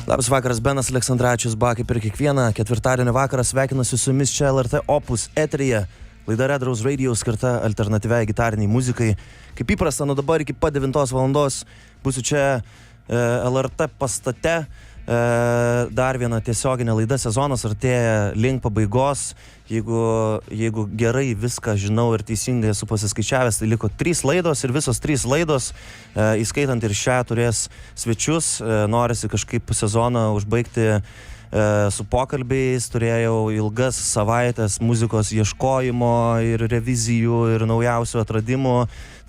Labas vakaras, Benas Aleksandravičius, kaip ir kiekvieną ketvirtadienio vakarą sveikinuosi su jumis čia LRT Opus eteryje. Laida Red Rose Radio skirta alternatyviai gitariniai muzikai. Kaip įprasta, nuo dabar iki pat 9 valandos būsiu čia LRT pastate. Dar viena tiesioginė laida, sezonas artėja link pabaigos. Jeigu gerai viską žinau ir teisingai esu pasiskaičiavęs, tai liko 3 laidos ir visos 3 laidos, įskaitant ir šią, turės svečius. Norisi kažkaip sezoną užbaigti su pokalbiais, turėjau ilgas savaitės muzikos ieškojimo ir revizijų ir naujausių atradimų.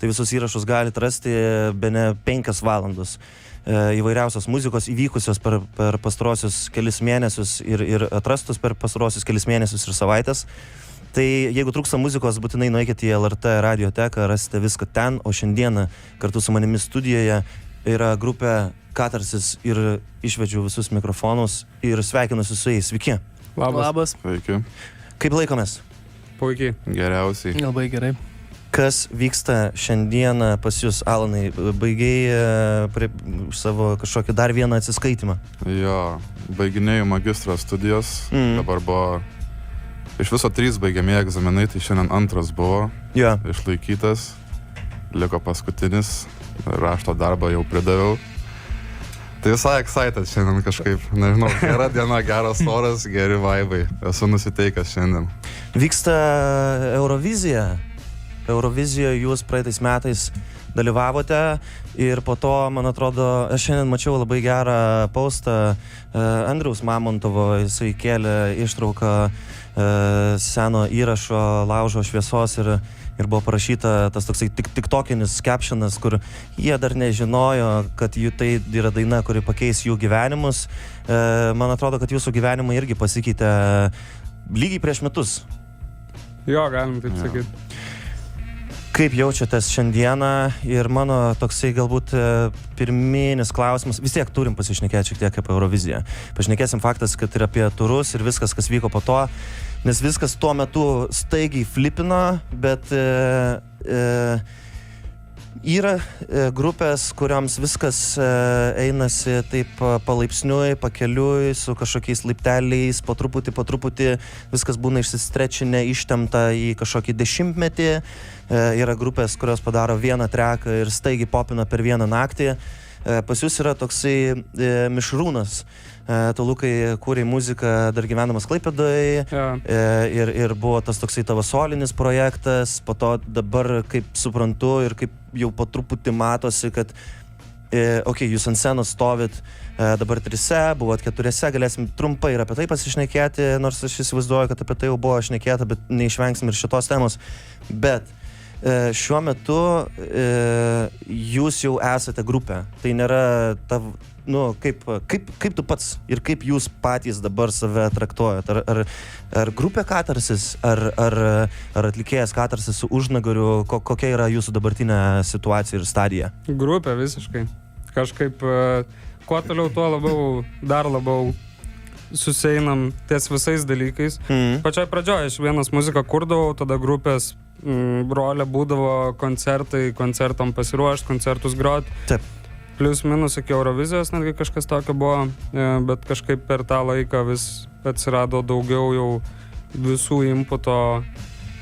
Tai visus įrašus galite rasti bene 5 valandus. Įvairiausios muzikos įvykusios per pastarosius kelis mėnesius ir atrastus per pastarosius kelis mėnesius ir savaitės. Tai jeigu trūksta muzikos, būtinai nueikite į LRT radioteką, rasite viską ten, o šiandieną kartu su manimi studijoje yra grupė Katarsis ir išvedžiu visus mikrofonus ir sveikinuosi su jais. Sveiki. Labas. Sveiki. Kaip laikomės? Puikiai. Geriausiai. Labai gerai. Kas vyksta šiandieną pas jūs, Alanai? Baigėjai savo kažkokį dar vieną atsiskaitimą? Jo, baiginėjau magistro studijos. Dabar buvo iš viso 3 baigiamieji egzaminai, tai šiandien 2 buvo išlaikytas. Liko paskutinis, rašto darbą jau pridaviau. Tai visai excited šiandien kažkaip, nežinau, gera diena, geras oras, geri vaibai. Esu nusiteikęs šiandien. Vyksta Eurovizija. Eurovizijoje jūs praeitais metais dalyvavote ir po to, man atrodo, aš šiandien mačiau labai gerą postą Andriaus Mamontovo, jisai kėlė ištrauką seno įrašo Laužo šviesos ir buvo parašyta tas toksai tiktokinis captionas, kur jie dar nežinojo, kad jų tai yra daina, kuri pakeis jų gyvenimus. Man atrodo, kad jūsų gyvenimai irgi pasikeitė lygiai prieš metus. Jo, galim taip sakyti. Kaip jaučiatės šiandieną ir mano toksai galbūt pirminis klausimas, vis tiek turim pasišnekėti šiek tiek apie Euroviziją. Pašnekėsim faktas, kad ir apie turus ir viskas, kas vyko po to, nes viskas tuo metu staigiai flipino, bet yra grupės, kuriams viskas einasi taip palaipsniui, pakeliui, su kažkokiais laipteliais, po truputį, viskas būna išsistrečinę, ištemta į kažkokį 10-metį. Yra grupės, kurios padaro vieną treką ir staigiai popina per vieną naktį. Pas jūs yra toksai mišrūnas. Tu, Lukai, kūrei muziką dar gyvenamas Klaipėdoje ir buvo tas toksai tavo solinis projektas. Po to dabar, kaip suprantu ir kaip jau po truputį matosi, kad jūs ant scenos stovit dabar 3, buvot 4, galėsim trumpai ir apie tai pasišnekėti, nors aš įsivaizduoju, kad apie tai jau buvo šnekėta, bet neišvengsim ir šitos temos. Bet šiuo metu jūs jau esate grupė. Tai nėra kaip tu pats ir kaip jūs patys dabar save traktuojat? Ar grupė Katarsis, ar atlikėjas Katarsis su užnagariu? Kokia yra jūsų dabartinė situacija ir stadija? Grupė visiškai. Kažkaip kuo toliau, tuo dar labiau suseinam ties visais dalykais. Pačioj pradžioje aš vienas muziką kurdavau, tada grupės rolė būdavo koncertam pasiruošt, koncertus grot. Taip. Plius minus iki Eurovizijos netgi kažkas tokio buvo, bet kažkaip per tą laiką vis atsirado daugiau jau visų inputo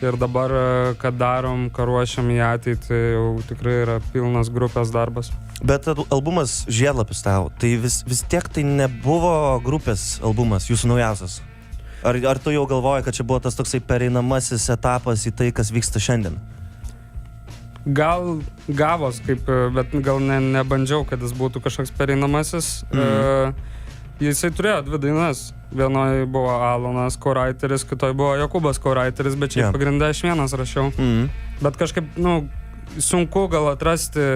ir dabar, kad darom, ką ruošiam į ateitį, jau tikrai yra pilnas grupės darbas. Bet albumas Žiedlapis tau, tai vis tiek tai nebuvo grupės albumas, jūsų naujausias? Ar tu jau galvoji, kad čia buvo tas toksai pereinamasis etapas į tai, kas vyksta šiandien? Gal gavos, bet gal nebandžiau, kad jis būtų kažkoks pereinamasis. Jisai turėjo 2 dainas. Vienoje buvo Alonas co-writeris, kitoje buvo Jokūbas co-writeris, bet čia pagrindę aš vienas rašiau. Bet kažkaip, sunku gal atrasti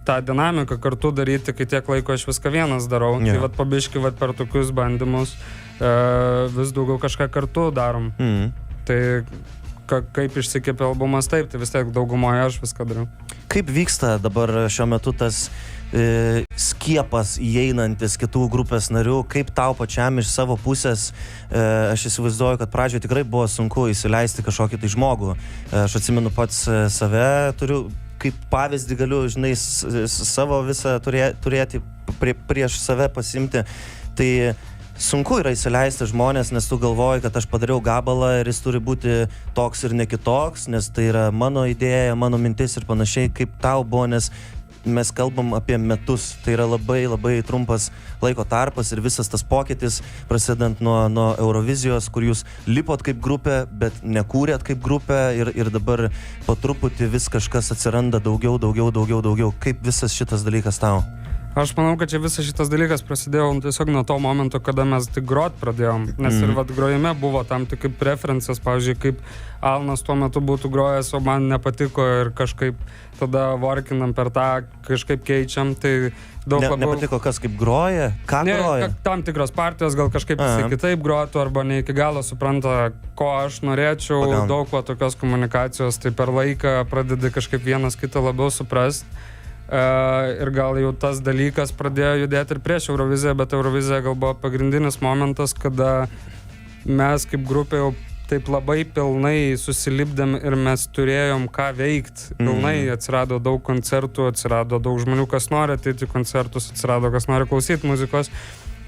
tą dinamiką kartu daryti, kai tiek laiko aš viską vienas darau. Tai pabiški per tokius bandymus vis daugiau kažką kartu darom. Tai kaip išsikėpė albumas, taip, tai vis tiek daugumoje aš viską dariau. Kaip vyksta dabar šiuo metu tas skiepas įeinantis kitų grupės narių, kaip tau pačiam iš savo pusės? Aš įsivaizduoju, kad pradžioje tikrai buvo sunku įsileisti kažkokį tai žmogų. Aš atsimenu pats save, turiu kaip pavyzdį, galiu, žinai, savo visą turėti prieš save pasimti. Tai sunku yra įsileisti žmonės, nes tu galvoji, kad aš padariau gabalą ir jis turi būti toks ir ne kitoks, nes tai yra mano idėja, mano mintis ir panašiai, kaip tau buvo, nes mes kalbam apie metus, tai yra labai, labai trumpas laiko tarpas ir visas tas pokytis, prasidant nuo Eurovizijos, kur jūs lipot kaip grupė, bet nekūrėt kaip grupė ir dabar po truputį vis kažkas atsiranda daugiau. Kaip visas šitas dalykas tau? Aš manau, kad čia visas šitas dalykas prasidėjo tiesiog nuo to momento, kada mes tik grot pradėjom. Nes ir grojime buvo tam tikrai preferences, pavyzdžiui, kaip Alanas tuo metu būtų grojęs, o man nepatiko ir kažkaip tada vorkinam per tą, kažkaip keičiam. Tai daug labiau... Nepatiko kas kaip groja? Ką groja? Tam tikros partijos gal kažkaip kitaip grotų arba ne iki galo supranta, ko aš norėčiau. Daug tokios komunikacijos, tai per laiką pradedi kažkaip vienas kitą labiau suprast. Ir gal jau tas dalykas pradėjo judėti ir prieš Euroviziją, bet Eurovizija gal buvo pagrindinis momentas, kada mes kaip grupė jau taip labai pilnai susilipdėm ir mes turėjom ką veikti. Pilnai atsirado daug koncertų, atsirado daug žmonių, kas nori ateiti į koncertus, atsirado kas nori klausyti muzikos.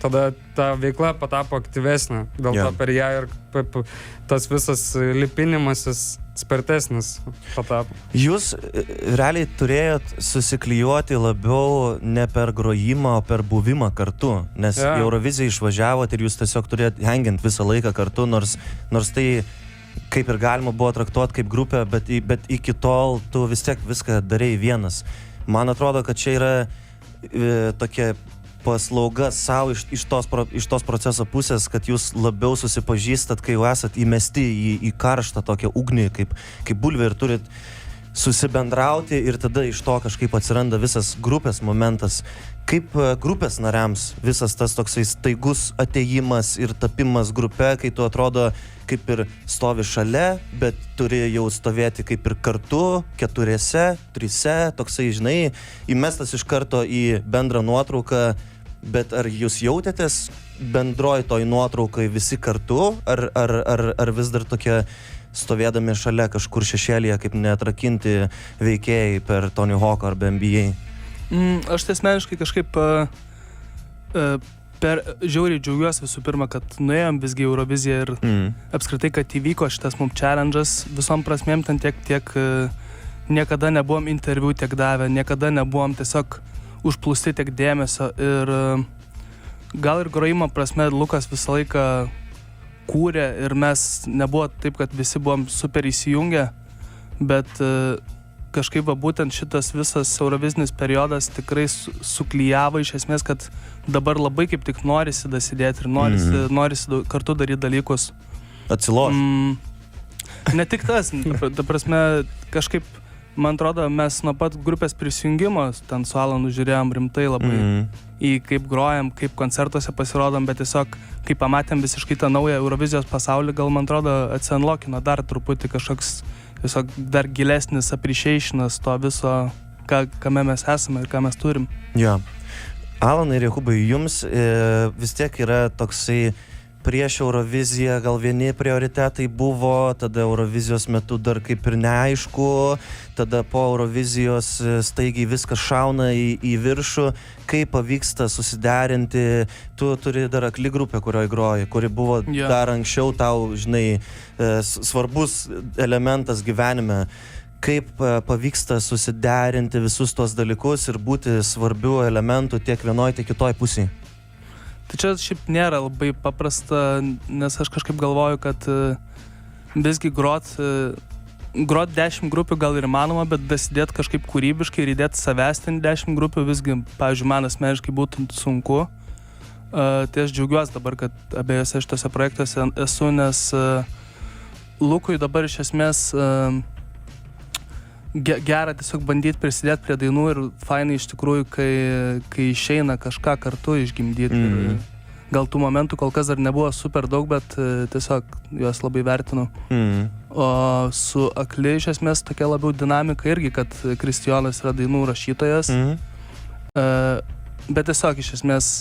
Tada ta veikla patapo aktyvesnė. Dėl to per ją ir tas visas lipinimasis spartesnis patapo. Jūs realiai turėjot susiklijuoti labiau ne per grojimą, o per buvimą kartu, nes į Euroviziją išvažiavot ir jūs tiesiog turėjot hangint visą laiką kartu, nors tai kaip ir galima buvo traktuoti kaip grupė, bet iki tol tu vis tiek viską darei vienas. Man atrodo, kad čia yra tokia paslauga savo iš tos proceso pusės, kad jūs labiau susipažįstat, kai jau esat įmesti į karštą tokią ugnį, kaip bulvė ir turit susibendrauti ir tada iš to kažkaip atsiranda visas grupės momentas. Kaip grupės nariams visas tas toksai staigus atėjimas ir tapimas grupe, kai tu atrodo kaip ir stovi šalia, bet turi jau stovėti kaip ir kartu, 4, 3, toksai, žinai, įmestas iš karto į bendrą nuotrauką, bet ar jūs jautėtės bendroj toj nuotraukai visi kartu, ar vis dar tokie stovėdami šalia kažkur šešėlyje, kaip neatrakinti veikėjai per Tony Hawk arba NBA? Aš asmeniškai kažkaip žiauriai džiaugiuosi visų pirma, kad nuėjom visgi Euroviziją ir apskritai, kad įvyko šitas mums challenge'as visom prasmėm, ten tiek niekada nebuvom interviu tiek davę, niekada nebuvom tiesiog užplūsti tiek dėmesio ir gal ir grojimo prasme Lukas visą laiką kūrė ir mes nebuvo taip, kad visi buvom super įsijungę, bet kažkaip būtent šitas visas eurovizinis periodas tikrai suklijavo iš esmės, kad dabar labai kaip tik norisi dasidėti ir norisi kartu daryti dalykus. Atsiloš. Ne tik tas, ta prasme, kažkaip, man atrodo, mes nuo pat grupės prisijungimo ten su Alanu žiūrėjom rimtai labai į kaip grojam, kaip koncertuose pasirodom, bet tiesiog, kai pamatėm visiškai tą naują Eurovizijos pasaulį, gal, man atrodo, atsenlokino dar truputį kažkoks tiesiog dar gilesnis appreciationas to viso, kame mes esame ir ką mes turim. Jo. Alanai ir Jokūbai, jums vis tiek yra toksai prieš Euroviziją gal vieni prioritetai buvo, tada Eurovizijos metu dar kaip ir neaišku, tada po Eurovizijos staigiai viskas šauna į viršų. Kaip pavyksta susiderinti? Tu turi dar akli grupę, kurioje groji, kuri buvo dar anksčiau tau, žinai, svarbus elementas gyvenime. Kaip pavyksta susiderinti visus tos dalykus ir būti svarbių elementų tiek vienoj, tiek kitoj pusėje? Tai čia šiaip nėra labai paprasta, nes aš kažkaip galvoju, kad visgi grot 10 grupių gal ir įmanoma, bet dasidėti kažkaip kūrybiškai ir įdėti savęs ten 10 grupių visgi, pavyzdžiui, man asmeniškai būtų sunku. Tai aš džiaugiuosi dabar, kad abiejose šitose projektuose esu, nes Lukui dabar iš esmės gera tiesiog bandyti prisidėti prie dainų ir fainai iš tikrųjų, kai išeina kažką kartu išgimdyti. Gal tų momentų kol kas dar nebuvo super daug, bet tiesiog juos labai vertinu. O su akli iš esmės tokia labiau dinamika irgi, kad Kristijonas yra dainų rašytojas. Bet tiesiog iš esmės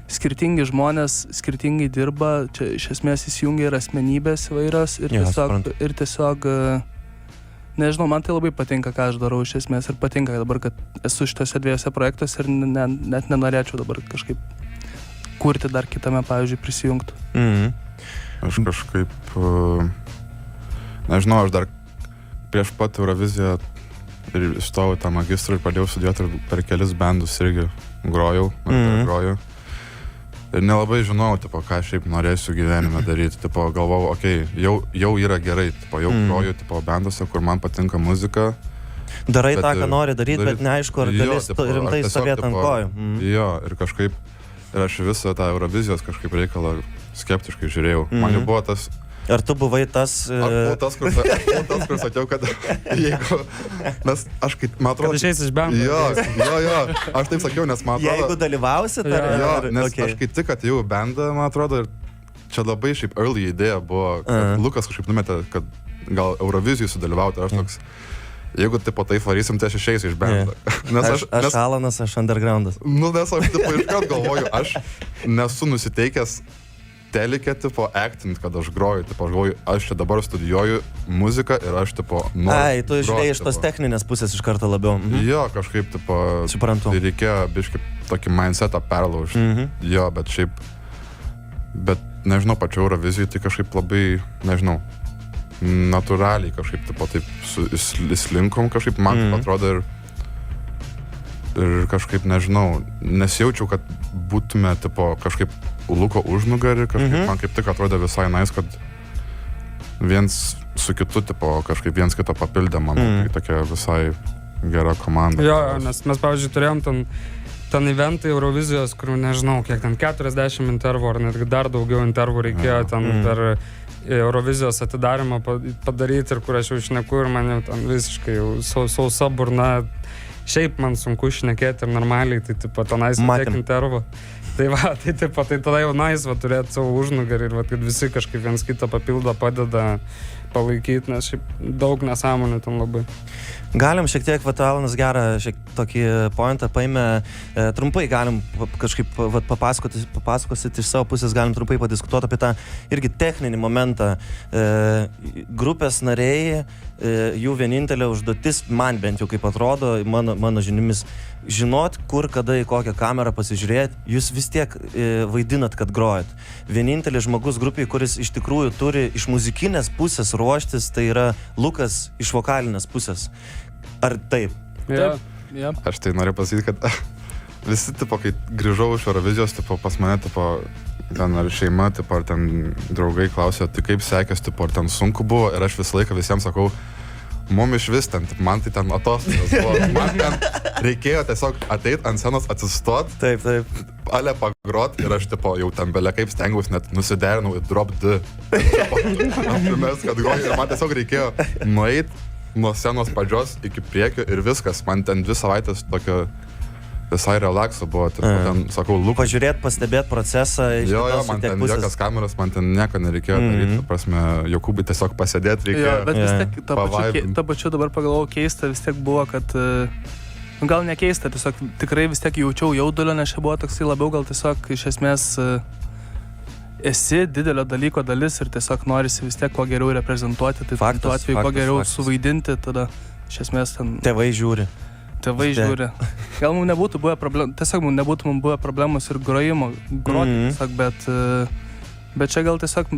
skirtingi žmonės skirtingai dirba, čia iš esmės įsijungia ir asmenybės įvairios ir tiesiog nežinau, man tai labai patinka, ką aš darau iš esmės ir patinka dabar, kad esu šitose 2 projektuose ir net nenorėčiau dabar kažkaip kurti dar kitame, pavyzdžiui, prisijungti. Aš kažkaip, nežinau, aš dar prieš pat Euroviziją ir įstojau tą magistrą ir pradėjau studijuoti ir per kelis bandus irgi grojau. Ir nelabai žinojau, tipo, ką šiaip norėsiu gyvenime daryti. Tipo, galvojau, jau yra gerai, tipo, jau groju tipo, banduose, kur man patinka muzika. Darai tą, ką nori daryti, bet neaišku, ar galės rimtai stovėti ant kojų. Jo, ir kažkaip, ir aš visą tą Eurovizijos kažkaip reikalą skeptiškai žiūrėjau. Man jau buvo tas... Ar tu buvai tas... Aš buvau tas, kur sakiau, kad jeigu... Nes aš kaip, man atrodo... Kad išeis iš bando. Jo, aš taip sakiau, nes man atrodo... Jeigu dalyvausit, nes aš kaip tik atėjau į bandą, man atrodo, ir čia labai šiaip early idėja buvo, kad Lukas kažkaip numetė, kad gal Eurovizijai sudalyvauti, aš toks... Jeigu tipo taip varysim, tai aš išeisiu iš bando. Aš Alanas, aš undergroundas. Nes aš tipo iškart galvoju, aš nesu nusiteikęs telikė, tipo, acting, kad aš groju, tipo, aš galvoju, aš čia dabar studijuoju muziką ir aš, tipo, noriu. Tu žiūrėjai iš tos techninės pusės iš karto labiau. Jo, kažkaip, tipo, suprantu. Tai reikėjo biškai tokį mindsetą perlaužti. Jo, bet šiaip, nežinau, pačiu Eurovizijai, tai kažkaip labai, nežinau, natūraliai kažkaip, tipo, taip įslinkom kažkaip, man atrodo ir kažkaip, nežinau, nesijaučiau, kad būtume, tipo, kažkaip Luko užnugarį, kažkaip man kaip tik atrodė visai nice, kad viens su kitu, tipo, kažkaip viens kitą papildė, man tai tokia visai gera komanda. Jo, nes mes, pavyzdžiui, turėjom ten eventai Eurovizijos, kur, nežinau, kiek ten 40 intervų, ar netgi dar daugiau intervų reikėjo ten per Eurovizijos atidarimą padaryti ir kur aš jau šneku ir man jau ten visiškai jau sausa burna. Šiaip man sunku šnekėti ir normaliai, tai tipo tenais tiek intervų. Tai va, tai tipo, tai tada jau nice va turėti savo užnugarį ir va, kad visi kažkaip viens kitą papildo, padeda palaikyti, nes šiaip daug nesąmonių ten labai. Galim šiek tiek, va, Alanas gerą tokį pointą paėmė, trumpai galim kažkaip va, papasakosit iš savo pusės, galim trumpai padiskutuoti apie tą irgi techninį momentą. Grupės nariai, jų vienintelė užduotis, man bent jau kaip atrodo, mano žiniomis, žinot, kur, kada į kokią kamerą pasižiūrėti, jūs vis tiek vaidinat, kad grojat. Vienintelis žmogus grupiai, kuris iš tikrųjų turi iš muzikinės pusės ruoštis, tai yra Lukas iš vokalinės pusės. Ar taip? Ja. Aš tai noriu pasakyti, kad visi, tipo, kai grįžau iš Eurovizijos, tipo, pas mane, tipo, ten ar šeima, tipo, ar ten draugai klausė, tai kaip sekės, tipo, ar ten sunku buvo, ir aš visą laiką visiems sakau, mum iš vis ten, man tai ten atostogas buvo, man ten reikėjo tiesiog ateit ant scenos, atsistot, taip, ale pagrot ir aš, tipo, jau ten belia kaip stengiaus, net nusiderinau į drop 2, aprimės, kad groju, ir man tiesiog reikėjo nueit nuo scenos pradžios iki priekio ir viskas, man ten 2 savaitės tokio visai relakso buvo, ten, sakau, Lukas. Pažiūrėt, pastebėt procesą. Jo, man ten jokios kameros, man ten nieko nereikėjo daryti, prasme, Jokūbai tiesiog pasėdėti reikėjo. Jo, bet vis tiek, ta pačiu dabar pagalvojau, keista vis tiek buvo, kad, gal ne keista, tiesiog tikrai vis tiek jaučiau jaudulio, nes čia buvo toksai labiau gal tiesiog iš esmės esi didelio dalyko dalis ir tiesiog norisi vis tiek kuo geriau reprezentuoti, tai tuo atveju kuo geriau suvaidinti, tada iš esmės ten... Tėvai žiūri. Gal mums nebūtų buvę problemų, tiesiog mums nebūtų buvę problemos ir grojimo, groti tiesiog, bet čia gal tiesiog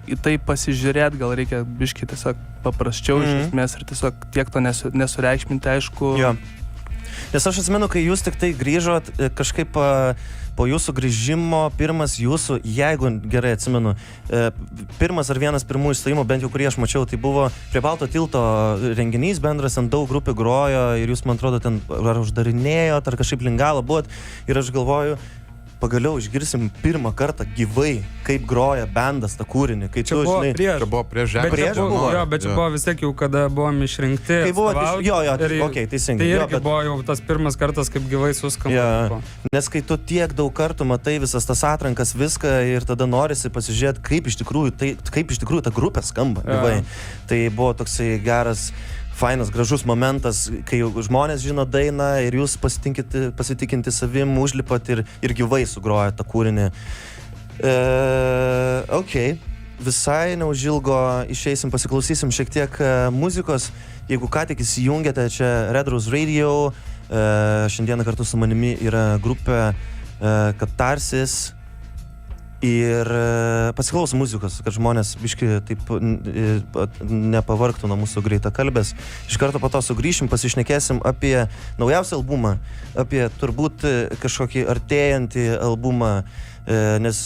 į tai pasižiūrėti, gal reikia biškį tiesiog paprasčiau iš esmės ir tiesiog tiek to nesureikšminti, aišku. Jo. Nes aš atsimenu, kai jūs tik tai grįžot, kažkaip po jūsų grįžimo, pirmas jūsų, jeigu gerai atsimenu, pirmas ar vienas pirmųjų stojimų, bent jau kurį aš mačiau, tai buvo prie Balto tilto renginys bendras, ant daug grupių grojo ir jūs, man atrodo, ten ar uždarinėjot, ar kažkaip lingalo buvot ir aš galvoju, pagaliau išgirsim pirmą kartą gyvai, kaip groja bendas tą kūrinį. Kai čia buvo prieš. Čia buvo prieš žemę. Bet čia buvo vis tiek jau, kada buvom išrinkti. Kai buvo, teisingai. Tai irgi buvo jau tas pirmas kartas, kaip gyvai suskamba. Nes kai tu tiek daug kartų matai visas tas atrankas, viską ir tada norisi pasižiūrėti, kaip iš tikrųjų ta grupė skamba gyvai. Tai buvo toksai geras, fainas, gražus momentas, kai žmonės žino dainą ir jūs pasitikinti savim, užlipat ir gyvai sugrojat tą kūrinį. Visai neužilgo išeisim, pasiklausysim šiek tiek muzikos jeigu ką tik įsijungėte, čia Red Rose Radio, šiandieną kartu su manimi yra grupė Katarsis ir pasiklausom muzikos, kad žmonės biški taip nepavargtų nuo mūsų greitakalbės. Iš karto po to sugrįšim, pasišnekėsim apie naujausią albumą, apie turbūt kažkokį artėjantį albumą, nes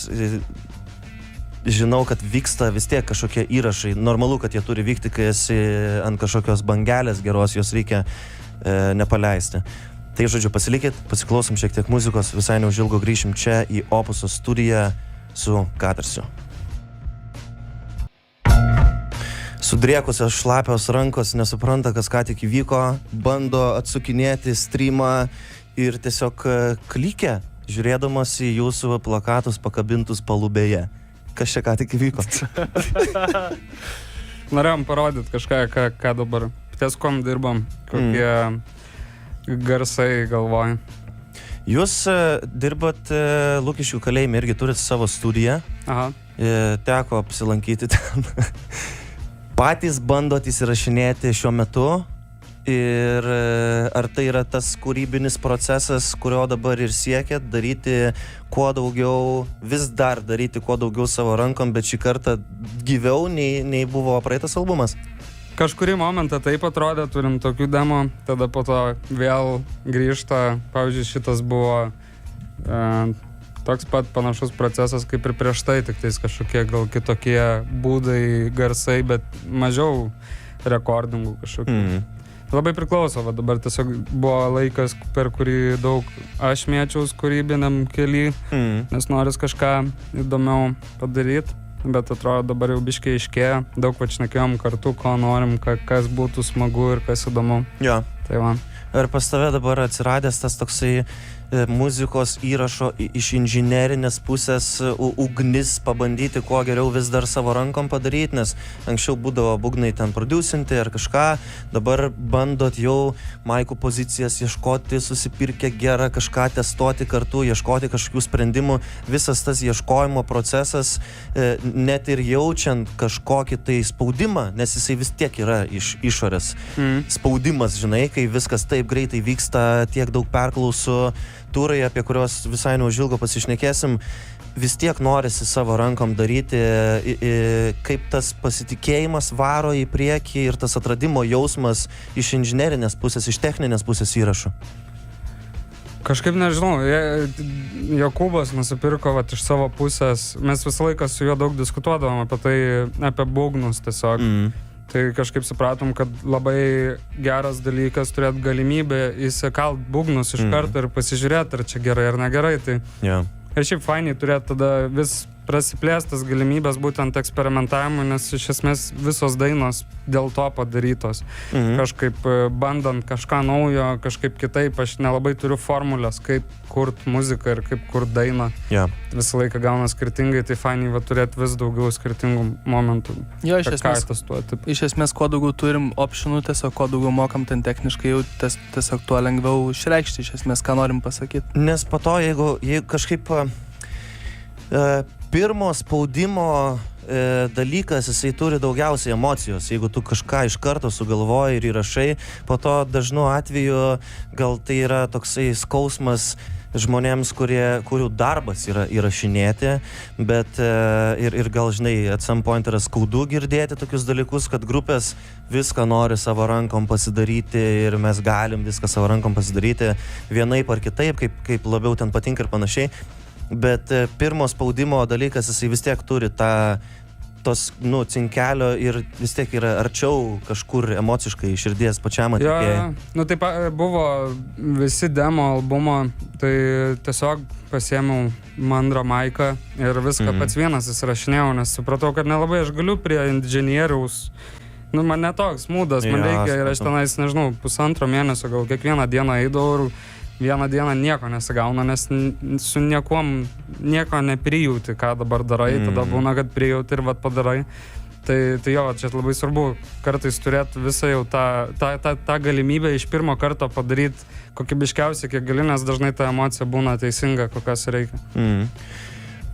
žinau, kad vyksta vis tiek kažkokie įrašai. Normalu, kad jie turi vykti, kai esi ant kažkokios bangelės geros, jos reikia nepaleisti. Tai, žodžiu, pasilikit, pasiklausom šiek tiek muzikos, visai neužilgo grįšim čia į Opuso studiją su Katarsiu. Sudriekusios šlapios rankos nesupranta, kas ką tik įvyko, bando atsukinėti streamą ir tiesiog klykia, žiūrėdamas į jūsų plakatus pakabintus palubėje. Kas čia ką tik įvyko? Norėjom parodyti kažką, ką dabar ties kom dirbam, kokie garsai galvoju. Jūs dirbat Lukiškių kalėjime, irgi turit savo studiją. Aha. Teko apsilankyti ten. Patys bandot įsirašinėti šiuo metu ir ar tai yra tas kūrybinis procesas, kurio dabar ir siekėt, daryti kuo daugiau, vis dar daryti kuo daugiau savo rankom, bet šį kartą gyviau nei buvo praeitas albumas? Kažkurį momentą taip atrodė, turim tokių demo, tada po to vėl grįžta. Pavyzdžiui, šitas buvo toks pat panašus procesas kaip ir prieš tai, tik tais kažkokie gal kitokie būdai, garsai, bet mažiau rekordingų kažkokių. Labai priklauso, va dabar tiesiog buvo laikas, per kurį daug aš mėčiaus kūrybiniam kely, nes noris kažką įdomiau padaryti. Bet atrodo dabar jau biškiai aiškėja, daug pašnekėjom kartu, ko norim, kas būtų smagu ir kas įdomu. Jo. Tai va. Ir pas tave dabar atsiradęs tas toksai muzikos įrašo iš inžinerinės pusės ugnis pabandyti kuo geriau vis dar savo rankom padaryti, nes anksčiau būdavo būgnai ten producinti ar kažką, dabar bandot jau maikų pozicijas ieškoti, susipirkę gerą kažką testuoti kartu, ieškoti kažkokių sprendimų. Visas tas ieškojimo procesas, net ir jaučiant kažkokį tai spaudimą, nes jisai vis tiek yra iš išorės. Spaudimas, žinai, kai viskas taip greitai vyksta, tiek daug perklausų, turai, apie kuriuos visai neužilgo pasišnekėsim, vis tiek norisi savo rankom daryti, kaip tas pasitikėjimas varo į priekį ir tas atradimo jausmas iš inžinerinės pusės, iš techninės pusės įrašų. Kažkaip nežinau, Jokūbas nusipirko iš savo pusės, mes visą laiką su juo daug diskutuodavom apie tai, apie būgnus tiesiog. Tai kažkaip supratom, kad labai geras dalykas turėti galimybę įsikalt būgnus iš karto ir pasižiūrėti, ar čia gerai ar negerai. Tai ir šiaip fainiai turėti tada vis prasiplėstas galimybės būtent eksperimentavimui, nes iš esmės visos dainos dėl to padarytos. Kažkaip bandant kažką naujo, kažkaip kitaip, aš nelabai turiu formulės, kaip kurt muziką ir kaip kurt dainą. Visą laiką gauna skirtingai, tai fainiai turėti vis daugiau skirtingų momentų. Jo, iš esmės, kuo daugiau turim optionų, tiesiog kuo daugiau mokam ten techniškai, jau tiesiog tuo lengviau išreikšti, iš esmės, ką norim pasakyti. Nes po to, jeigu kažkaip pirmo spaudimo dalykas, jisai turi daugiausiai emocijos. Jeigu tu kažką iš karto sugalvoji ir įrašai, po to dažnu atveju gal tai yra toksai skausmas žmonėms, kurių darbas yra įrašinėti, bet ir gal, žinai, at some point yra skaudu girdėti tokius dalykus, kad grupės viską nori savo rankom pasidaryti ir mes galim viską savo rankom pasidaryti vienaip ar kitaip, kaip labiau ten patinka ir panašiai. Bet pirmo spaudimo dalykas, jisai vis tiek turi tos, cinkelio ir vis tiek yra arčiau kažkur emociškai širdies pačiam atlikėjai. Taip buvo visi demo albumo, tai tiesiog pasiėmiau mandro maiką ir viską pats vienas įsirašinėjau, nes supratau, kad nelabai aš galiu prie inžinieriaus. Man netoks mūdas, man reikia ir aš tenais, nežinau, 1,5 mėnesio gal kiekvieną dieną eidavau ir vieną dieną nieko nesigauna, nes su nieko neprijauti, ką dabar darai, tada būna, kad prijauti ir padarai. Tai jo, čia labai svarbu kartais turėti visą jau tą galimybę iš pirmo karto padaryti kokybiškiausiai, kiek gali, nes dažnai ta emocija būna teisinga, kokios reikia.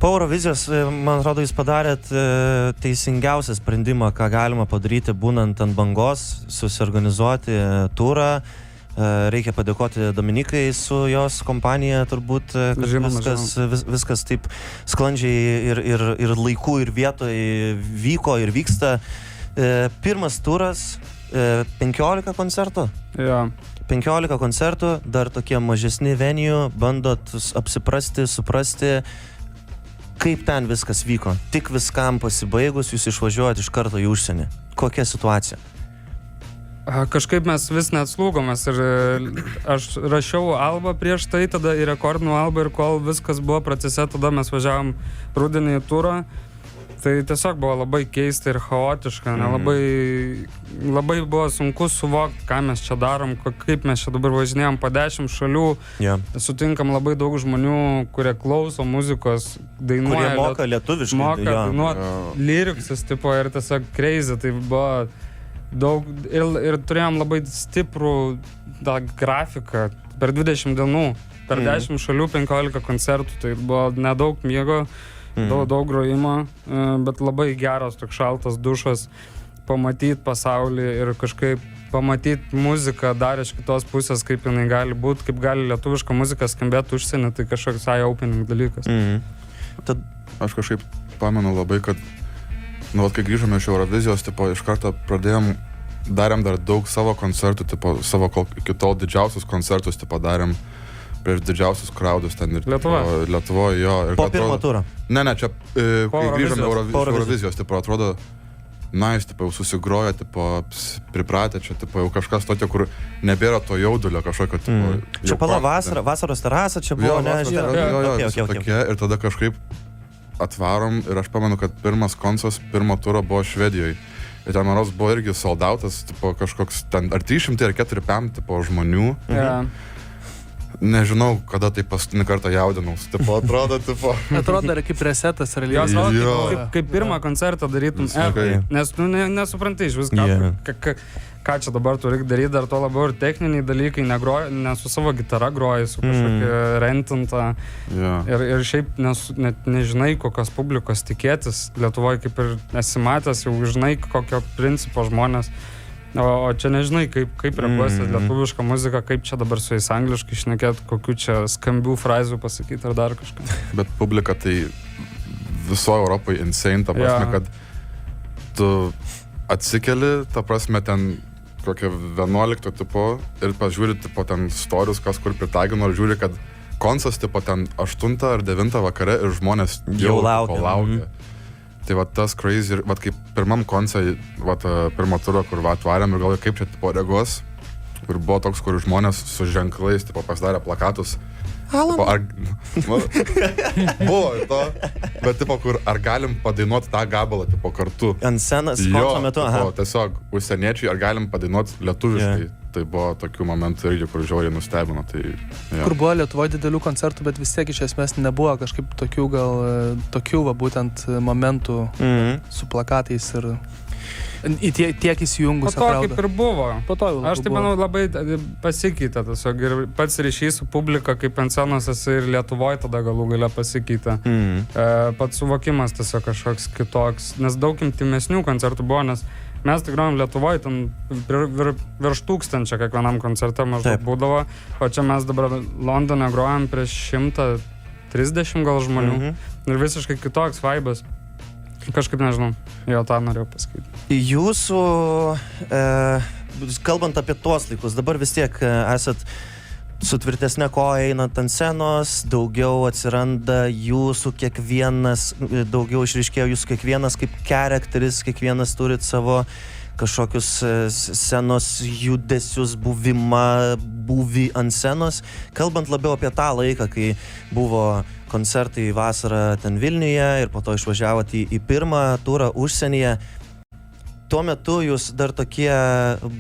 Po Eurovizijos, man atrodo, jūs padarėt teisingiausią sprendimą, ką galima padaryti, būnant ant bangos, susiorganizuoti turą. Reikia padėkoti Dominikai su jos kompanija, turbūt, kad viskas taip sklandžiai ir laiku, ir vietoje vyko ir vyksta. Pirmas turas, 15 koncertų? Ja. 15 koncertų, dar tokie mažesni venue, bandot apsiprasti, suprasti, kaip ten viskas vyko. Tik viskam pasibaigus, jūs išvažiuojat iš karto į užsienį. Kokia situacija? Kažkaip mes vis neatslūgomės ir aš rašiau albą prieš tai, tada į rekordinų albą ir kol viskas buvo procese, tada mes važiavom rudenį į turą. Tai tiesiog buvo labai keista ir chaotiška, labai buvo sunku suvokti, ką mes čia darom, kaip mes čia dabar važinėjom po 10 šalių, sutinkam labai daug žmonių, kurie klauso muzikos, dainuoja, kurie moka lietuviškai, dainuot lyriksus, tipo, ir tiesiog crazy, tai buvo daug, ir turėjom labai stiprų tą grafiką per 20 dienų, per 10 šalių 15 koncertų, tai buvo nedaug miego. Daug grojimo, bet labai geras, toks šaltas dušas, pamatyti pasaulį ir kažkaip pamatyti muziką dar iš kitos pusės, kaip jinai gali būti, kaip gali lietuviška muzika skambėti užsienį, tai kažkoks eye-opening dalykas. Tad aš kažkaip pamenu labai, kad kai grįžome iš Eurovizijos, tipo, iš karto darėm dar daug savo koncertų, tipo, savo iki tol didžiausius koncertus, tipo, darėm prieš didžiausius kraudus ten ir Lietuvoje, jo. Ir po pirmo turą? Ne, čia, kai grįžome iš Eurovizijos, tipo, atrodo, tipo, jau susigrojo, tipo, pripratę, čia, tipo, jau kažkas tokio, kur nebėra to jaudulio kažkokio, tipo. Čia pala vasaros terasa, čia buvo, ne? Ir tada kažkaip atvarom ir aš pamenu, kad pirmas koncas, pirmo turo buvo Švedijoje. Ir ten, manos, buvo irgi sold outas, tipo, kažkoks ten, ar 300 ar 400, tipo, žmonių. Nežinau, kada tai paskutinį kartą jaudinaus. Tipo, atrodo, dar kaip resetas realiai. Kaip pirmą koncertą darytum nes nesuprantai iš viską, ką čia dabar turi daryti, dar to labiau ir techniniai dalykai, ne su savo gitara groji, su kažkokia rentinta. Ir šiaip net nežinai, kokios publikos tikėtis. Lietuvoje kaip ir esi matęs, jau žinai, kokio principo žmonės. O čia nežinai, kaip reaguosi lietuvišką muziką, kaip čia dabar su jais angliškai šnekėt, kokių čia skambių frazių pasakyti ar dar kažką. Bet publika tai visoje Europoje insane, ta prasme, kad tu atsikeli, ta prasme, ten kokią 11 tipo ir pažiūri, tipo, ten storius, kas kur pritagino, ir žiūri, kad koncas, tipo, ten 8 ar 9 vakare ir žmonės jau laukia. Tai va tas crazy, va kaip pirmam koncai, va pirmo turo, kur va atvarėm ir galvoju, kaip čia tipo reaguos. Ir buvo toks, kur žmonės su ženklais, tipo, pasidarė plakatus. Tipo, buvo to, bet tipo, kur ar galim padainuoti tą gabalą, tipo, kartu. Ant scenos koncerto metu, tiesiog užsieniečiai, ar galim padainuoti lietuviškai. Tai buvo tokių momentų irgi, kur žiauriai nustebino. Tai, kur buvo Lietuvoje didelių koncertų, bet vis tiek iš esmės nebuvo kažkaip tokių būtent momentų su plakatais ir tiek įsijungus. Po to kaip ir buvo. Aš tai manau labai pasikeitė tiesiog ir pats ryšys su publika, kaip ant scenos esi ir Lietuvoje tada galų gale pasikeitė. Pats suvokimas tiesiog kažkoks kitoks, nes daug intimesnių koncertų buvo, nes mes tik grojom Lietuvoje, ten virš 1000 kiekvienam koncerte maždaug būdavo, o čia mes dabar Londone grojom prieš 130 gal žmonių ir visiškai kitoks vaibas. Kažkaip nežinau, tą norėjau pasakyti. Jūsų, kalbant apie tuos laikus, dabar vis tiek esat su tvirtesne koja einant ant scenos, daugiau atsiranda jūsų kiekvienas, daugiau išryškėjo jūsų kiekvienas kaip charakteris, kiekvienas turit savo kažkokius scenos judesius, buvį ant scenos. Kalbant labiau apie tą laiką, kai buvo koncertai vasarą ten Vilniuje ir po to išvažiavot į pirmą turą užsienyje. Tuo metu jūs dar tokie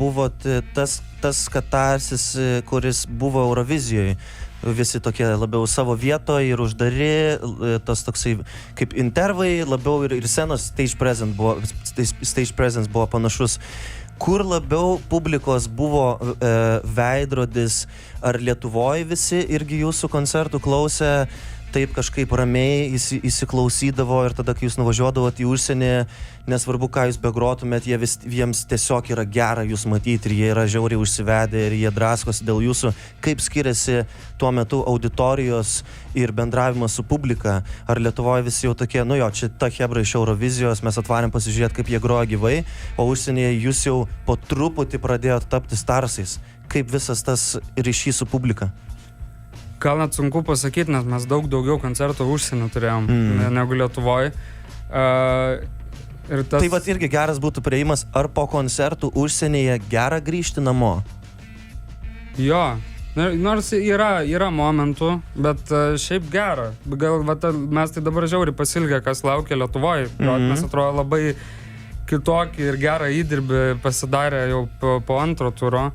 buvot tas katarsis, kuris buvo Eurovizijoje. Visi tokie labiau savo vietoje ir uždari, tas toksai kaip intervai, labiau ir scenos stage presence buvo panašus. Kur labiau publikos buvo veidrodis, ar Lietuvoje visi irgi jūsų koncertų klausė, taip kažkaip ramiai įsiklausydavo ir tada, kai jūs nuvažiuodavot į užsienį, nesvarbu, ką jūs begrotumėt, jiems tiesiog yra gera jūs matyti ir jie yra žiauriai užsivedę ir jie draskosi dėl jūsų. Kaip skiriasi tuo metu auditorijos ir bendravimas su publika? Ar Lietuvoje visi jau tokie, nu jo, čia ta chebra iš Eurovizijos, mes atvarėm pasižiūrėti, kaip jie groja gyvai, o užsienyje jūs jau po truputį pradėjot tapti starsais. Kaip visas tas ryšys su publika? Gal net sunku pasakyti, nes mes daug daugiau koncertų užsienio turėjom negu Lietuvoje. Tai vat irgi geras būtų priėjimas, ar po koncertų užsienyje gera grįžti namo? Jo, nors yra momentų, bet šiaip gera. Gal mes tai dabar žiauriai pasilgę, kas laukia Lietuvoje. Mes atrodo labai kitokį ir gerą įdirbį pasidarė jau po antro turo.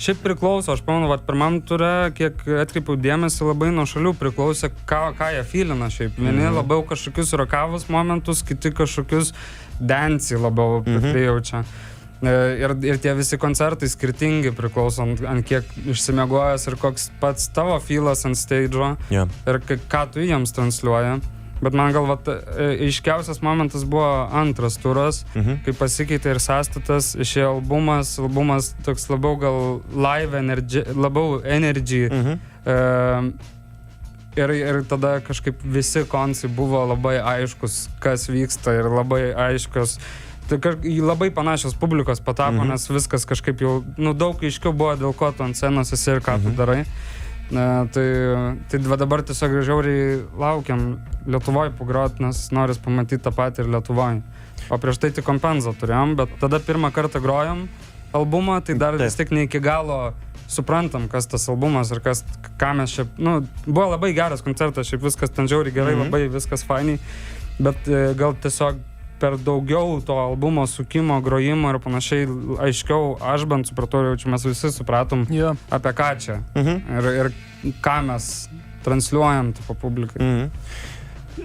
Šiaip priklauso, aš pamenu, pirmam ture, kiek atkreipiau dėmesį, labai nuo šalių priklausė, ką jie feelina šiaip. Vieni labiau kažkokius rokavus momentus, kiti kažkokius dancį labiau prijaučia. Ir tie visi koncertai skirtingi priklauso, ant kiek išsimiegojęs ir koks pats tavo feelas ant stage'o ir ką tu jiems transliuoja. Bet man gal aiškiausias momentas buvo antras turas, kai pasikeitė ir sąstatas, išėjo albumas toks labiau gal live energy, labiau energy. Ir tada kažkaip visi konsai buvo labai aiškus, kas vyksta ir labai aiškios. Tai labai panašios publikos patapo, nes viskas kažkaip jau daug aiškiau buvo, dėl ko tu ant scenos esi ir ką tu darai. Tai dabar tiesiog žiauriai laukiam Lietuvoje pagrot, nes noris pamatyti tą patį ir Lietuvoje. O prieš tai tik Kompenzą turėjom, bet tada pirmą kartą grojom albumą, tai dar vis tik ne iki galo suprantam, kas tas albumas ir ką mes čia... Buvo labai geras koncertas, šiaip viskas ten žiauriai gerai, labai viskas fainiai, bet gal tiesiog per daugiau to albumo sukimo, grojimo ir panašiai aiškiau, aš bent supratau, jau mes visi supratom apie ką čia ir ką mes transliuojam tipo publikai.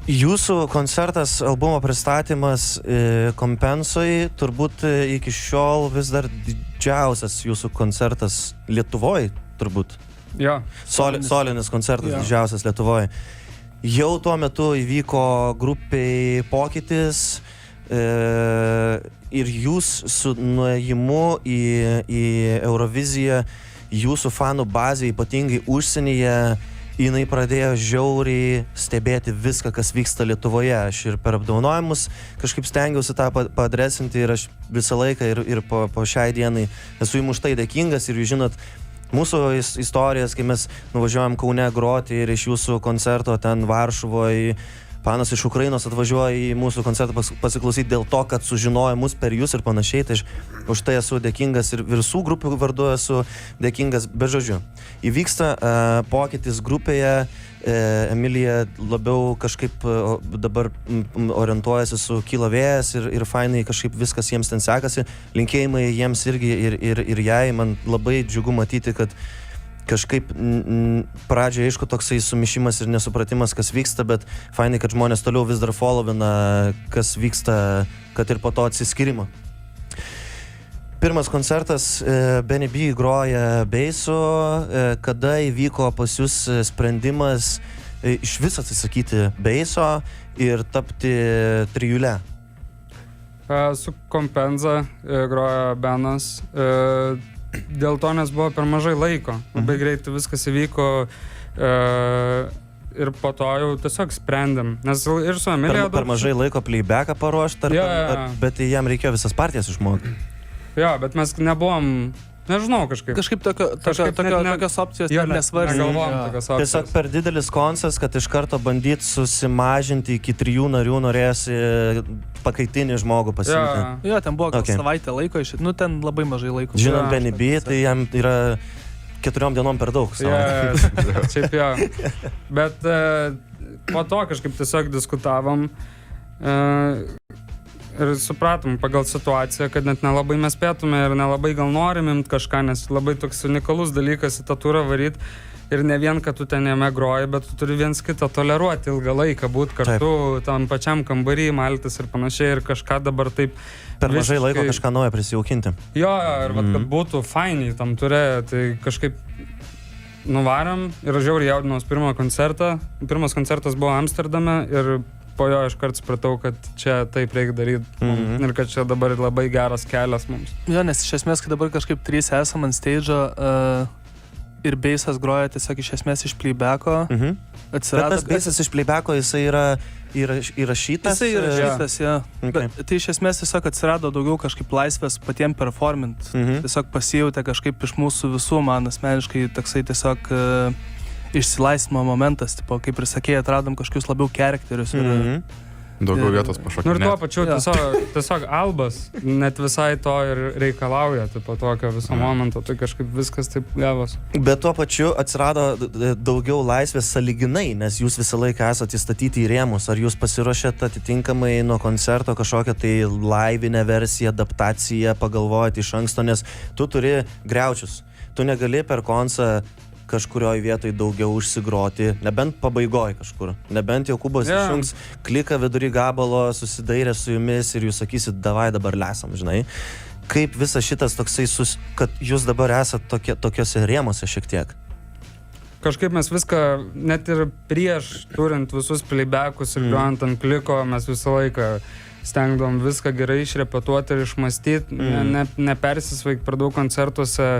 Jūsų koncertas, albumo pristatymas Kompensoj turbūt iki šiol vis dar didžiausias jūsų koncertas Lietuvoje, turbūt. Jo. Solinis koncertas didžiausias Lietuvoje. Jau tuo metu įvyko grupiai pokytis, ir jūs su nuėjimu į Euroviziją, jūsų fanų bazė, ypatingai užsienyje, jinai pradėjo žiauriai stebėti viską, kas vyksta Lietuvoje. Aš ir per apdovanojimus kažkaip stengiausi tą paadresinti ir aš visą laiką ir po šiai dienai esu jums už tai dėkingas. Ir jūs žinot, mūsų istorijas, kai mes nuvažiuojam Kaune groti ir iš jūsų koncerto ten Varšuvoje, panas iš Ukrainos atvažiuoja į mūsų koncertą pasiklausyti dėl to, kad sužinojo mus per jūs ir panašiai, tai aš už tai esu dėkingas ir visų grupių vardu esu dėkingas, be žodžių. Įvyksta pokytis grupėje, Emilija labiau kažkaip dabar orientuojasi su Kyla vėjas ir fainai kažkaip viskas jiems ten sekasi, linkėjimai jiems irgi ir jai, man labai džiugu matyti, kad kažkaip pradžioje, aišku, toksai sumišimas ir nesupratimas, kas vyksta, bet fainai, kad žmonės toliau vis dar followina, kas vyksta, kad ir po to atsiskirimo. Pirmas koncertas, Benny B groja beisu, kada įvyko pas jūs sprendimas iš vis atsisakyti beiso ir tapti trijulę? Su Kompenza groja Benas. Dėl to, nes buvo per mažai laiko. Labai greitai viskas įvyko ir po to jau tiesiog sprendėm. Nes ir su Emilija... Per mažai laiko playbacką paruošti, bet jam reikėjo visas partijas išmokti. Jo, bet mes nebuvom... Nežinau, kažkaip tokios opcijos nesvarsime. Tiesiog per didelis koncas, kad iš karto bandyt susimažinti iki 3 narių, norėsi pakaitinį žmogų pasiimti. Jo, ten buvo savaitę laiko, ten labai mažai laiko. Žinant Benny B, tai jam yra 4 dienom per daug. Šiaip jo. Bet po to kažkaip tiesiog diskutavom ir supratom pagal situaciją, kad net nelabai mes spėtume ir nelabai gal norim imt kažką, nes labai toks unikalus dalykas į tą turą varyt. Ir ne vien, kad tu ten jame groji, bet tu turi viens kitą toleruoti ilgą laiką, būt kartu tam pačiam kambarį, maltis ir panašiai, ir kažką dabar taip... Per mažai laiko kažką naujo prisijaukinti. Jo, ir kad būtų fainiai tam turė, tai kažkaip nuvarėm ir žiauriai jaudinaus pirmą koncertą. Pirmas koncertas buvo Amsterdame ir po jo iškart supratau, kad čia taip reikia daryti ir kad čia dabar labai geras kelias mums. Jo, nes iš esmės, kai dabar kažkaip 3 esam ant stage'o ir bassas groja tiesiog iš esmės iš playbacko. Bet tas bassas iš playbacko, jisai yra įrašytas? Jisai įrašytas, jo. Okay. Tai iš esmės tiesiog atsirado daugiau kažkaip laisvės patiem performint. Tiesiog pasijautė kažkaip iš mūsų visų, man asmeniškai toksai tiesiog išsilaisvimo momentas, tipo, kaip ir sakėjai, atradom kažkokius labiau charakterius. Daugiau vietos pašokinėti. Ir tuo pačiu tiesiog albas net visai to ir reikalauja, tipo, tokio viso momento, tai kažkaip viskas taip gavos. Bet tuo pačiu atsirado daugiau laisvės sąlyginai, nes jūs visą laiką esate įstatyti į rėmus. Ar jūs pasiruošėte atitinkamai nuo koncerto kažkokią tai livinę versiją, adaptaciją, pagalvojate iš anksto, nes tu turi griaučius. Tu negali per koncą kažkurioje vietoje daugiau užsigroti, nebent pabaigoje kažkur. Nebent Jokūbas išjungs kliką vidury gabalo, susidairė su jumis ir jūs sakysit, davai dabar lesam, žinai. Kaip visas šitas toksai, kad jūs dabar esat tokiose rėmose šiek tiek? Kažkaip mes viską, net ir prieš turint visus playbackus ir grojant ant kliko, mes visą laiką stengdom viską gerai išrepetuoti ir išmastyti, nepersisvaigt per daug koncertuose,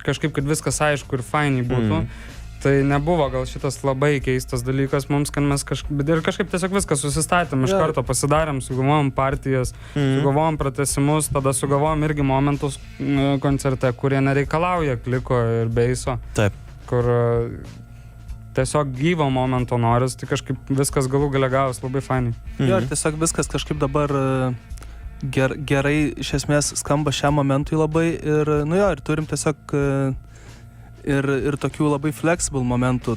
kažkaip, kad viskas aišku ir fainiai būtų. Tai nebuvo gal šitas labai keistas dalykas mums, kad mes kažkaip tiesiog viską susistatėm, iš karto pasidarėm, sugalvojom partijas, sugalvojom pratęsimus, tada sugalvojom irgi momentus koncerte, kurie nereikalauja kliko ir beiso. Taip. Kur tiesiog gyvo momento noris, tai kažkaip viskas galų gale gavos labai fainiai. Jo, ir tiesiog viskas kažkaip dabar gerai iš esmės skamba šiam momentui labai ir, ir turim tiesiog ir tokių labai flexible momentų,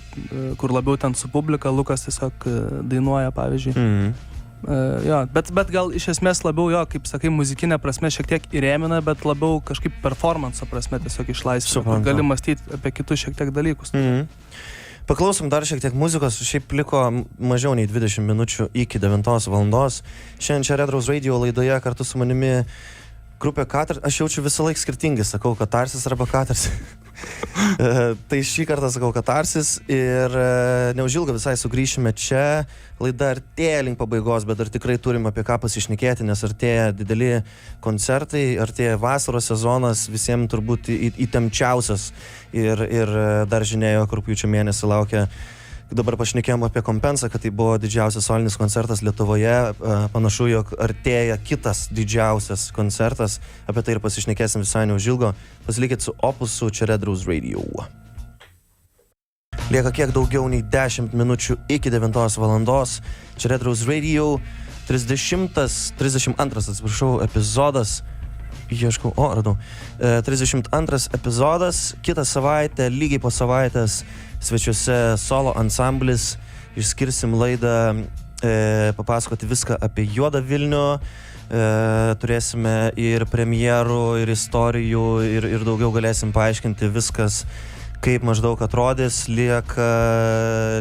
kur labiau ten su publika, Lukas tiesiog dainuoja, pavyzdžiui. Bet gal iš esmės labiau kaip sakai, muzikinė prasme šiek tiek įrėmina, bet labiau kažkaip performanso prasme tiesiog išlaisvina, kur gali mąstyti apie kitus šiek tiek dalykus. Paklausom dar šiek tiek muzikos, šiaip liko mažiau nei 20 minučių iki 9 valandos. Šiandien čia Red Rose Radio laidoje kartu su manimi grupė Katarsis. Aš jaučiu visą laiką skirtingai, sakau Katarsis arba Katarsis. Tai šį kartą sakau Katarsis ir neužilgo visai sugrįšime čia. Laida artėja link pabaigos, bet dar tikrai turim apie ką pasišnekėti, nes artėja dideli koncertai, artėja vasaros sezonas, visiems turbūt įtempčiausias ir dar žinėjo, rugpjūčio mėnesį laukia. Dabar pašnekėjom apie Kompensą, kad tai buvo didžiausias solinis koncertas Lietuvoje. Panašu, jog artėja kitas didžiausias koncertas. Apie tai ir pasišnekėsim visai neužilgo. Pasilikit su Opusu, čia Red Rose Radio. Lieka kiek daugiau nei 10 minučių iki 9 valandos. Čia Red Rose Radio 32 epizodas. Ieškau, radau. 32 epizodas. Kitą savaitę, lygiai po savaitės svečiuose solo ansamblis. Išskirsim laidą, papasakoti viską apie Juodą Vilnių. Turėsime ir premjerų, ir istorijų, ir daugiau galėsim paaiškinti viskas, kaip maždaug atrodys. Lieka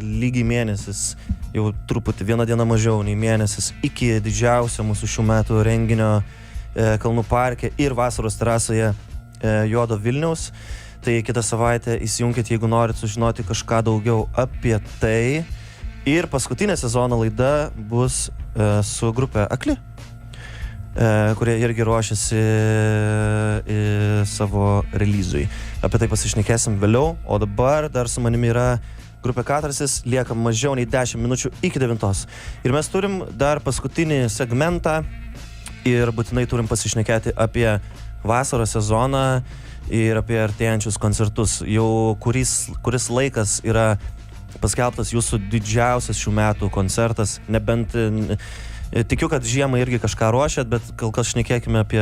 lygiai mėnesis, jau truputį vieną dieną mažiau nei mėnesis, iki didžiausio mūsų šių metų renginio Kalnų parke ir vasaros terasoje Juodo Vilniaus. Tai kitą savaitę įsijunkit, jeigu norit sužinoti kažką daugiau apie tai. Ir paskutinė sezono laida bus su grupė Akli, kurie irgi ruošiasi savo releasui. Apie tai pasišnekėsim vėliau, o dabar dar su manimi yra grupė Katarsis, lieka mažiau nei 10 minučių iki 9. Ir mes turim dar paskutinį segmentą ir būtinai turim pasišnekėti apie vasaros sezoną ir apie artėjančius koncertus. Jau kuris laikas yra paskelbtas jūsų didžiausias šių metų koncertas, nebent tikiu, kad žiemą irgi kažką ruošiat, bet kol kas šnekėkime apie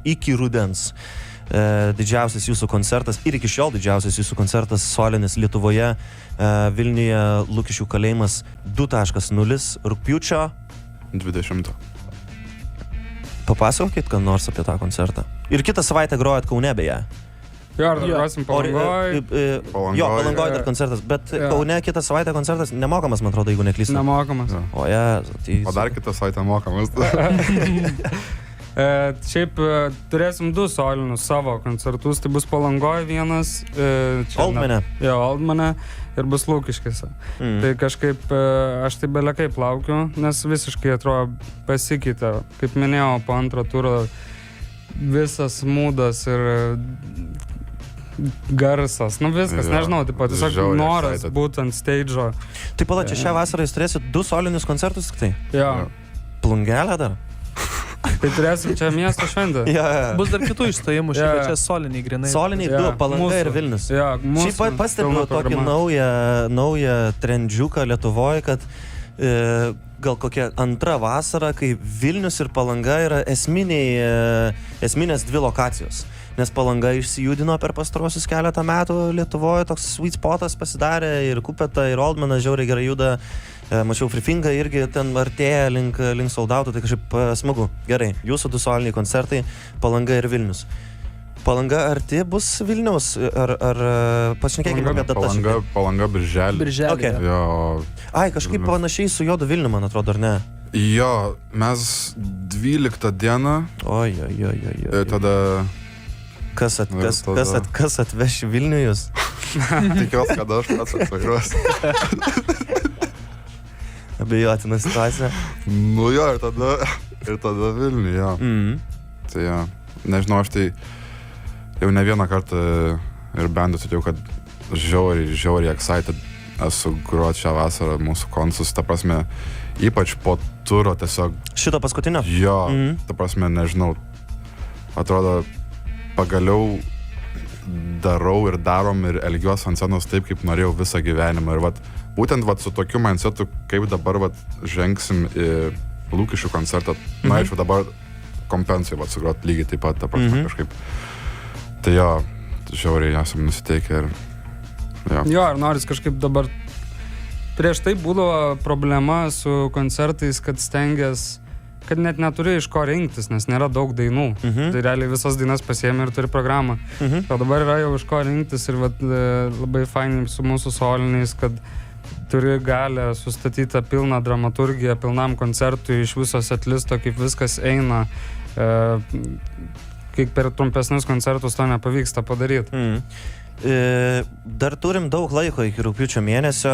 iki rudens didžiausias jūsų koncertas ir iki šiol didžiausias jūsų koncertas solinis Lietuvoje, Vilniuje, Lukiškių kalėjimas 2.0 rugpjūčio 20. Papasakokit, ką nors apie tą koncertą. Ir kitą savaitę grojat Kaune beje. Jo, dar grosim Palangoj. Jo, Palangoj dar koncertas, bet Kaune kitą savaitę koncertas nemokamas, man atrodo, jeigu neklystu. Nemokamas. O dar kitą savaitę mokamas. Šiaip turėsim 2 solinius savo koncertus, tai bus Palangoje vienas. Oldmane. Jo, Oldmane ir bus Lukiškėse. Tai kažkaip aš tai belekai plaukiu, nes visiškai atrodo pasikeitė. Kaip minėjau, po antro turo visas mūdas ir garsas, viskas, nežinau, tiesiog noras būti ant stage'o. Tai pala, čia šią vasarą jūs turėsit 2 solinius koncertus, tai? Jo. Plungelę dar? Tai turėsim čia miesto šventę. Bus dar kitų išstojimų, šiaip čia soliniai grinai. Soliniai 2, Palanga ir Vilnius. Šiaip pastebiu tokį naują trendžiuką Lietuvoje, kad gal kokia antra vasara, kai Vilnius ir Palanga yra esminės 2 lokacijos. Nes Palanga išsijudino per pastarosius keletą metų Lietuvoje, toks sweet spotas pasidarė ir Kupeta, ir Oldmanas žiauriai gerai juda. Mačiau Frifinga irgi ten artėja link soldautų, tai kažkaip smagu. Gerai, jūsų 2 soliniai koncertai, Palanga ir Vilnius. Palanga arti bus Vilniaus, ar pašnekėkime apie datas? Palanga birželį. Okay. Jo. Ai, kažkaip panašiai su Juodu Vilniu, man atrodo, ar ne? Jo, mes 12 dieną. Oi. Tada... Kas atveš Vilnių jūs? Tikiuosi, kad aš pats atvažiuosiu. Abejotina situacija. Nu jo, ir tada Vilnių, jo. Tai jo, nežinau, aš tai jau ne vieną kartą ir bendų sakiau, kad žiauriai excited esu grot šią vasarą mūsų koncertus, ta prasme, ypač po turo tiesiog... Šito paskutinio? Jo, ta prasme, nežinau, atrodo, pagaliau darau ir darom ir elgiuosi ant scenos taip, kaip norėjau visą gyvenimą. Ir būtent su tokiu mindsetu, kaip dabar žengsim į Lukiškių koncertą, norėčiau dabar kompensuoti sugrot lygiai taip pat, ta prasme kažkaip. Tai jo, žiauriai esam nusiteikę ir jo. Jo, ir noris kažkaip dabar... Prieš tai būdavo problema su koncertais, kad stengias, kad net neturi iš ko rinktis, nes nėra daug dainų. Tai realiai visas dainas pasiėmė ir turi programą. O dabar yra jau iš ko rinktis ir labai fainai su mūsų soliniais, kad turi galę sustatytą pilną dramaturgiją, pilnam koncertui iš viso setlisto, kaip viskas eina. Kaip per trumpesnius koncertus to nepavyksta padaryti. Dar turim daug laiko iki rugpjūčio mėnesio,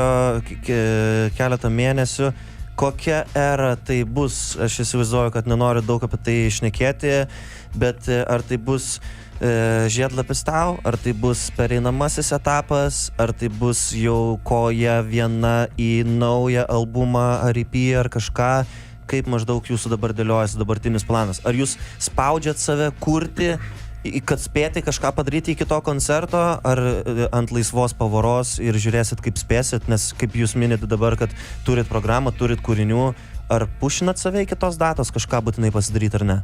keletą mėnesių. Kokia era tai bus? Aš įsivaizduoju, kad nenoriu daug apie tai šnekėti, bet ar tai bus žiedlapis tau, ar tai bus pereinamasis etapas, ar tai bus jau koja viena į naują albumą, ar EP, ar kažką, kaip maždaug jūsų dabar dėliojasi dabartinis planas? Ar jūs spaudžiat save kurti, kad spėti kažką padaryti iki to koncerto, ar ant laisvos pavaros ir žiūrėsit, kaip spėsit, nes kaip jūs minit dabar, kad turit programą, turit kūrinių, ar pušinat save iki tos datos kažką būtinai pasidaryti, ar ne?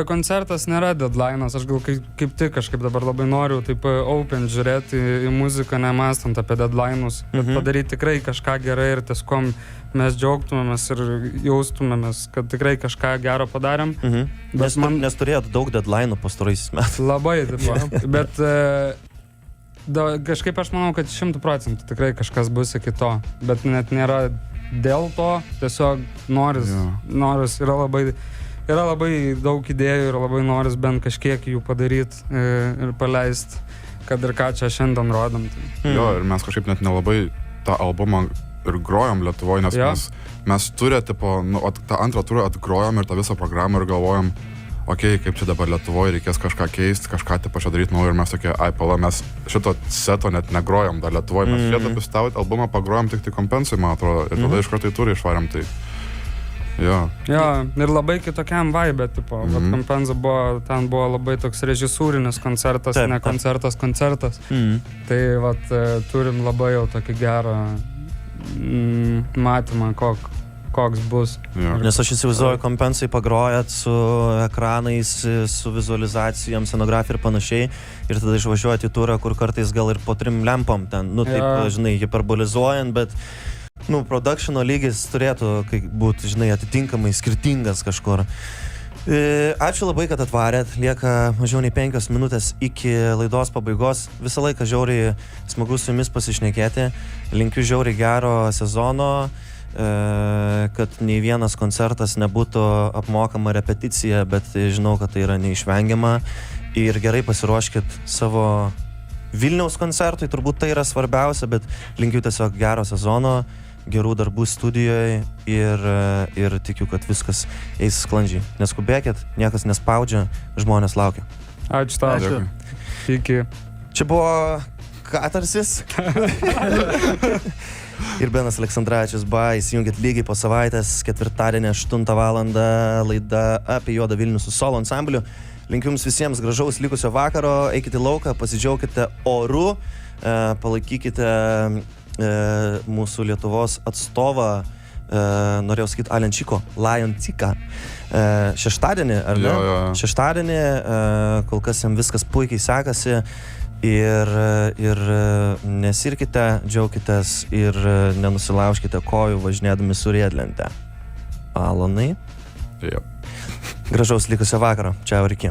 Koncertas nėra deadline'as, aš gal kaip tik kažkaip dabar labai noriu taip open žiūrėti į muziką, nemąstant apie deadline'us, kad padaryti tikrai kažką gerai ir tieskom mes džiaugtumėmės ir jaustumėmės, kad tikrai kažką gero padarėm. Nes turėjot daug deadline'ų pastaraisiais metais. Labai, bet kažkaip aš manau, kad 100% tikrai kažkas bus iki to, bet net nėra dėl to, tiesiog noris yra labai daug idėjų ir labai noris bent kažkiek jų padaryti ir paleisti, kad ir ką čia šiandien rodom. Jo, ir mes kažkaip net nelabai tą albumą ir grojom Lietuvoje, nes mes turė, tą antrą turą atgrojom ir tą visą programą ir galvojom, kaip čia dabar Lietuvoje reikės kažką keisti, kažką čia daryti naujo ir mes tokie, mes šito seto net negrojom dar Lietuvoje, mes žiedlapis tau albumą pagrojom tik tai kompensui, man atrodo, ir tada iš karto į turą išvarėm tai. Jo, ir labai kitokiam vibe, kompensa ten buvo labai toks režisūrinis koncertas, ne koncertas. Tai turim labai jau tokį gerą matymą, koks bus. Nes aš įsivaizduoju, kompensai pagrojat su ekranais, su vizualizacijom, scenografija ir panašiai, ir tada išvažiuojat į turą, kur kartais gal ir po 3 lempom ten, taip, žinai, hiperbolizuojant, bet productiono lygis turėtų būti, žinai, atitinkamai skirtingas kažkur. Ačiū labai, kad atvarėt. Lieka mažiau nei 5 minutės iki laidos pabaigos. Visą laiką žiauriai smagu su jumis pasišnekėti. Linkiu žiauriai gero sezono. kad nei vienas koncertas nebūtų apmokama repeticija, bet žinau, kad tai yra neišvengiama ir gerai pasiruoškit savo Vilniaus koncertui, turbūt tai yra svarbiausia, bet linkiu tiesiog gero sezono, gerų darbų studijoje ir tikiu, kad viskas eis sklandžiai. Neskubėkit, niekas nespaudžia, žmonės laukia. Ačiū tau. Dėkui. Iki. Čia buvo Katarsis. Ir Benas Aleksandravičius, įsijungit lygiai po savaitės, ketvirtadienį 8 valandą laida apie Juodą Vilnių su solo ansambliu. Linkiu jums visiems gražaus likusio vakaro, eikite į lauką, pasidžiaukite oru, palaikykite mūsų Lietuvos atstovą, norėjau sakyti Alenčiko, Lion Cika. Šeštadienį, ar ne? Jo. Šeštadienį, kol kas jam viskas puikiai sekasi ir nesirkite, džiaukitės ir nenusilaužkite kojų važinėdami su riedlente. Alonai. Yep. Gražaus likusio vakaro. Čiau ir iki.